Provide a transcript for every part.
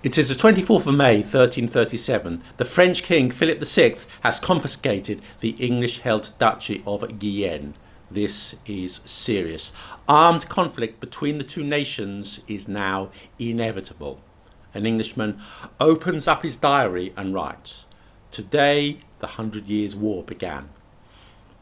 It is the 24th of May 1337. The French king Philip VI has confiscated the English-held Duchy of Guyenne. This is serious. Armed conflict between the two nations is now inevitable. An Englishman opens up his diary and writes, "Today the 100 Years' War began."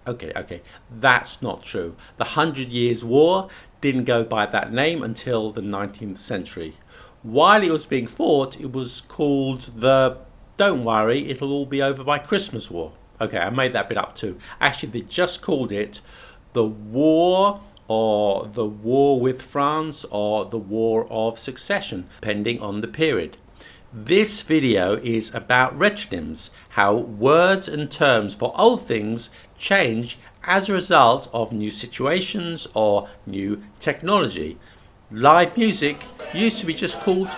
Okay, that's not true. The 100 Years' War didn't go by that name until the 19th century. While it was being fought, it was called the "Don't worry, it'll all be over by Christmas" war. Okay, I made that bit up too. Actually, they just called it the War, or the War with France, or the War of Succession, depending on the period. This video is about retronyms, how words and terms for old things change as a result of new situations or new technology. Live music used to be just called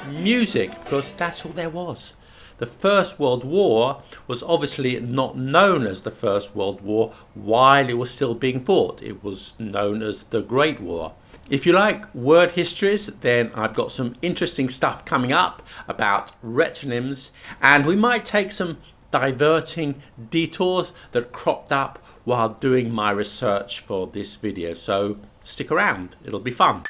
music because that's all there was. The First World War was obviously not known as the First World War while it was still being fought. It was known as the Great War. If you like word histories, then I've got some interesting stuff coming up about retronyms, and we might take some diverting detours that cropped up while doing my research for this video. So stick around, it'll be fun.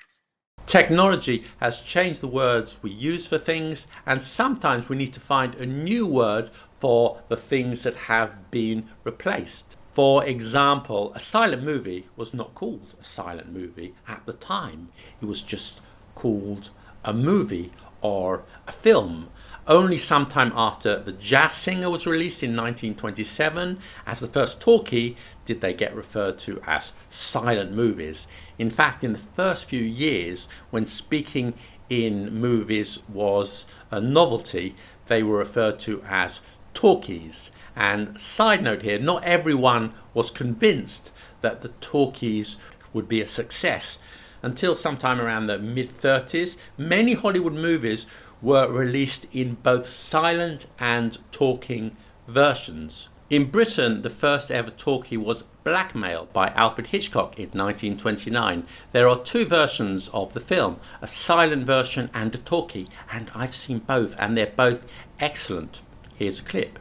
Technology has changed the words we use for things, and sometimes we need to find a new word for the things that have been replaced. For example, a silent movie was not called a silent movie at the time. It was just called a movie or a film. Only sometime after The Jazz Singer was released in 1927 as the first talkie did they get referred to as silent movies. In fact, in the first few years, when speaking in movies was a novelty, they were referred to as talkies. And side note here, not everyone was convinced that the talkies would be a success. Until sometime around the mid-30s, many Hollywood movies were released in both silent and talking versions. In Britain, the first ever talkie was Blackmail by Alfred Hitchcock in 1929. There are two versions of the film, a silent version and a talkie, and I've seen both and they're both excellent. Here's a clip.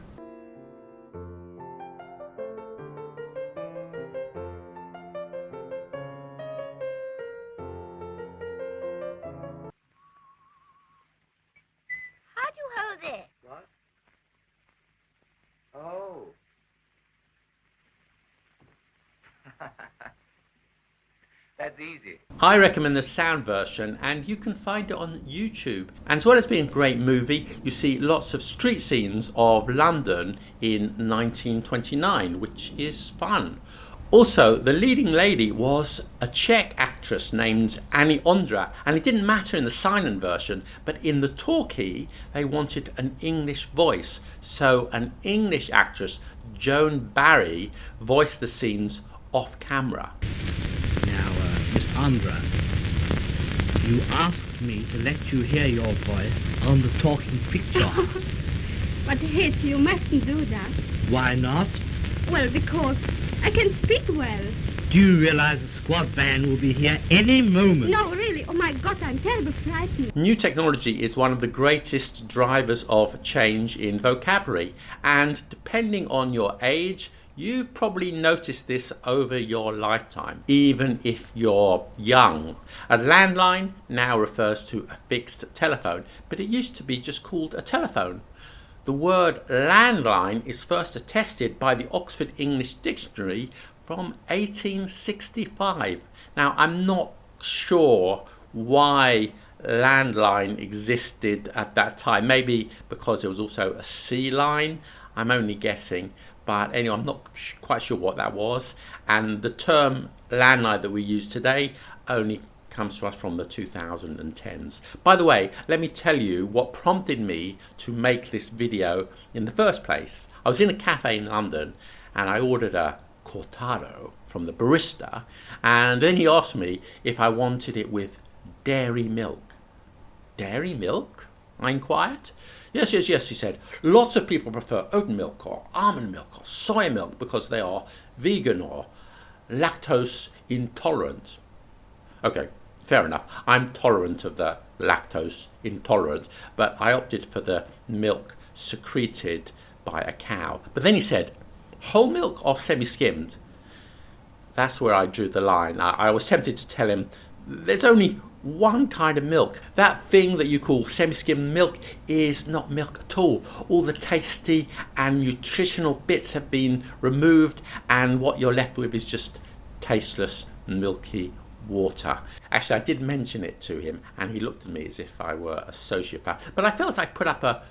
How do you hold it? What? Oh. That's easy. I recommend the sound version, and you can find it on YouTube. And as well as being a great movie, you see lots of street scenes of London in 1929, which is fun. Also, the leading lady was a Czech actress named Annie Ondra, and it didn't matter in the silent version, but in the talkie they wanted an English voice, so an English actress, Joan Barry, voiced the scenes off camera. Now, Miss Andra, you asked me to let you hear your voice on the talking picture. But Hitch, you mustn't do that. Why not? Well, because I can speak well. Do you realize the squad van will be here any moment? No, really. Oh, my God, I'm terribly frightened. New technology is one of the greatest drivers of change in vocabulary, and depending on your age, you've probably noticed this over your lifetime, even if you're young. A landline now refers to a fixed telephone, but it used to be just called a telephone. The word landline is first attested by the Oxford English Dictionary from 1865. Now, I'm not sure why landline existed at that time. Maybe because there was also a sea line. I'm only guessing. But anyway, I'm not quite sure what that was. And the term landline that we use today only comes to us from the 2010s. By the way, let me tell you what prompted me to make this video in the first place. I was in a cafe in London and I ordered a cortado from the barista, and then he asked me if I wanted it with dairy milk. Dairy milk? I inquired. Yes, he said. Lots of people prefer oat milk or almond milk or soy milk because they are vegan or lactose intolerant. Okay, fair enough. I'm tolerant of the lactose intolerant, but I opted for the milk secreted by a cow. But then he said, whole milk or semi-skimmed? That's where I drew the line. I was tempted to tell him, there's only one kind of milk. That thing that you call semi-skimmed milk is not milk at all. All the tasty and nutritional bits have been removed, and what you're left with is just tasteless, milky water. Actually, I did mention it to him, and he looked at me as if I were a sociopath. But I felt I put up a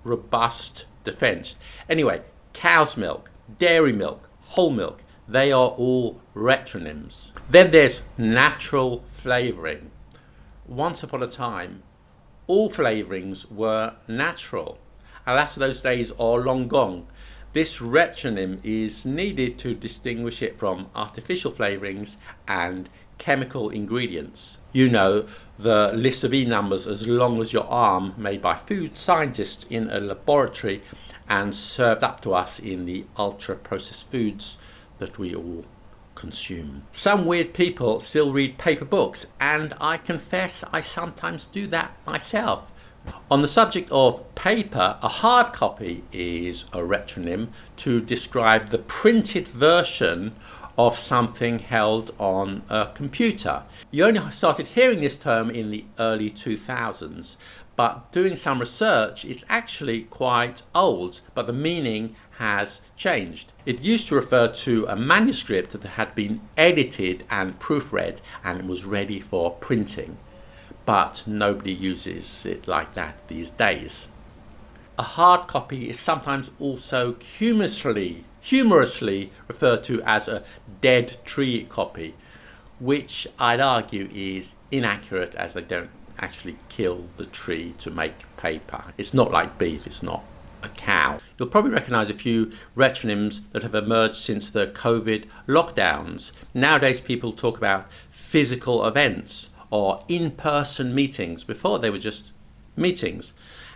robust defense. Anyway, cow's milk, dairy milk, whole milk, they are all retronyms. Then there's natural flavouring. Once upon a time, all flavourings were natural. Alas, those days are long gone. This retronym is needed to distinguish it from artificial flavourings and chemical ingredients. You know, the list of E numbers as long as your arm, made by food scientists in a laboratory and served up to us in the ultra-processed foods that we all consume. Some weird people still read paper books, and I confess I sometimes do that myself. On the subject of paper, a hard copy is a retronym to describe the printed version of something held on a computer. You only started hearing this term in the early 2000s, but doing some research, it's actually quite old, but the meaning has changed. It used to refer to a manuscript that had been edited and proofread and it was ready for printing, but nobody uses it like that these days. A hard copy is sometimes also humorously referred to as a dead tree copy, which I'd argue is inaccurate, as they don't actually kill the tree to make paper. It's not like beef, it's not a cow. You'll probably recognise a few retronyms that have emerged since the COVID lockdowns. Nowadays people talk about physical events or in-person meetings. Before they were just meetings.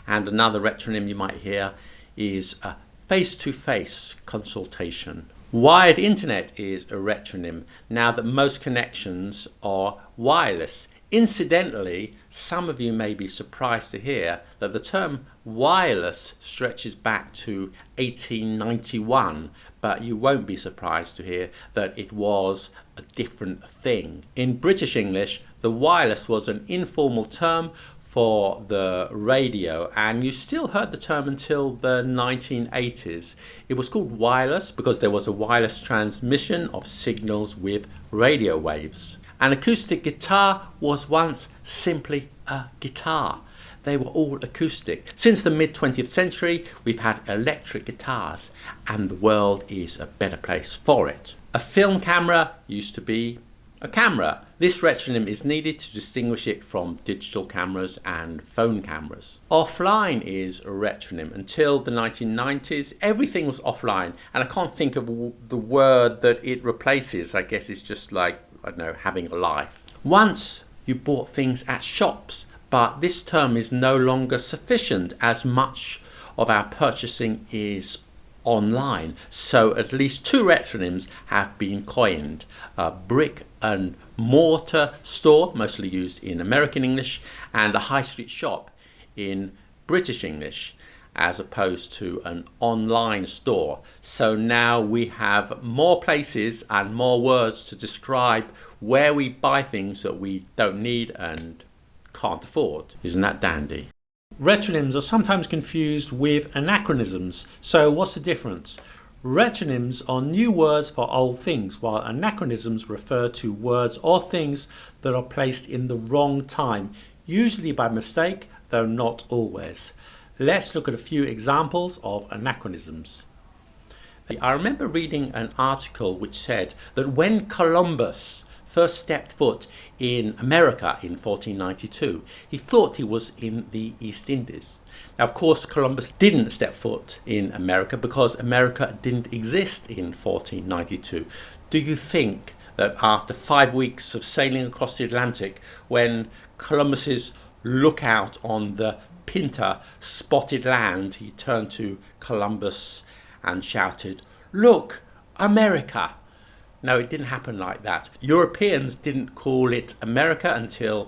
And another retronym you might hear is a face-to-face consultation. Wired internet is a retronym now that most connections are wireless. Incidentally, some of you may be surprised to hear that the term wireless stretches back to 1891, but you won't be surprised to hear that it was a different thing. In British English, the wireless was an informal term for the radio, and you still heard the term until the 1980s. It was called wireless because there was a wireless transmission of signals with radio waves. An acoustic guitar was once simply a guitar. They were all acoustic. Since the mid-20th century, we've had electric guitars, and the world is a better place for it. A film camera used to be a camera. This retronym is needed to distinguish it from digital cameras and phone cameras. Offline is a retronym. Until the 1990s, everything was offline, and I can't think of the word that it replaces. I guess it's just like, I don't know, having a life. Once you bought things at shops, but this term is no longer sufficient as much of our purchasing is online. So at least two retronyms have been coined. A brick and mortar store, mostly used in American English, and a high street shop in British English, as opposed to an online store. So now we have more places and more words to describe where we buy things that we don't need and can't afford. Isn't that dandy? Retronyms are sometimes confused with anachronisms. So what's the difference? Retronyms are new words for old things, while anachronisms refer to words or things that are placed in the wrong time, usually by mistake, though not always. Let's look at a few examples of anachronisms. I remember reading an article which said that when Columbus first stepped foot in America in 1492, he thought he was in the East Indies. Now, of course, Columbus didn't step foot in America because America didn't exist in 1492. Do you think that after 5 weeks of sailing across the Atlantic, when Columbus's lookout on the Pinta spotted land, he turned to Columbus and shouted, "Look, America"? No, it didn't happen like that. Europeans didn't call it America until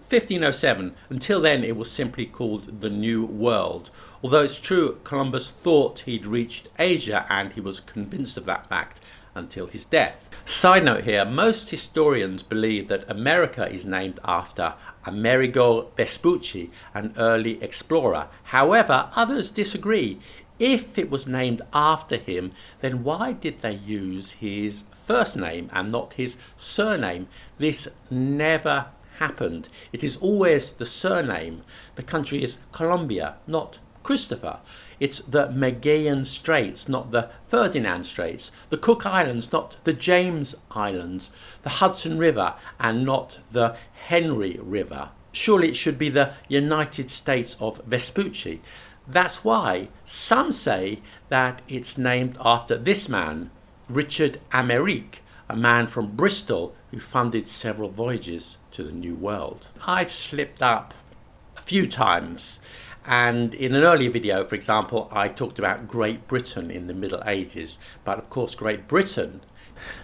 1507. Until then, it was simply called the New World. Although it's true, Columbus thought he'd reached Asia, and he was convinced of that fact until his death. Side note here, most historians believe that America is named after Amerigo Vespucci, an early explorer. However, others disagree. If it was named after him, then why did they use his first name and not his surname? This never happened. It is always the surname. The country is Colombia, not Christopher. It's the Magellan Straits, not the Ferdinand Straits. The Cook Islands, not the James Islands. The Hudson River, and not the Henry River. Surely it should be the United States of Vespucci. That's why some say that it's named after this man, Richard Amerique, a man from Bristol who funded several voyages to the New World. I've slipped up a few times, and in an earlier video, for example, I talked about Great Britain in the Middle Ages, but of course Great Britain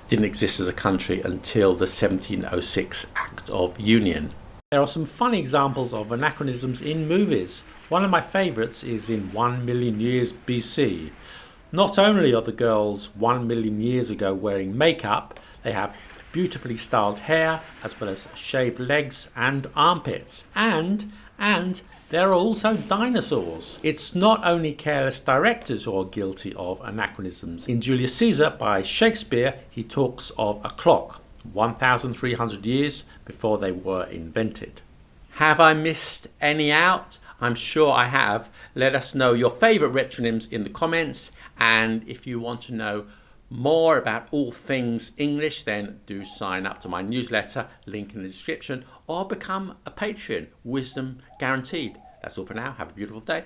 didn't exist as a country until the 1706 Act of Union. There are some fun examples of anachronisms in movies. One of my favourites is in 1 million years BC. Not only are the girls 1 million years ago wearing makeup, they have beautifully styled hair as well as shaved legs and armpits. And there are also dinosaurs. It's not only careless directors who are guilty of anachronisms. In Julius Caesar by Shakespeare, he talks of a clock 1,300 years before they were invented. Have I missed any out? I'm sure I have. Let us know your favourite retronyms in the comments, and if you want to know more about all things English, then do sign up to my newsletter, link in the description, or become a Patreon. Wisdom guaranteed. That's all for now. Have a beautiful day.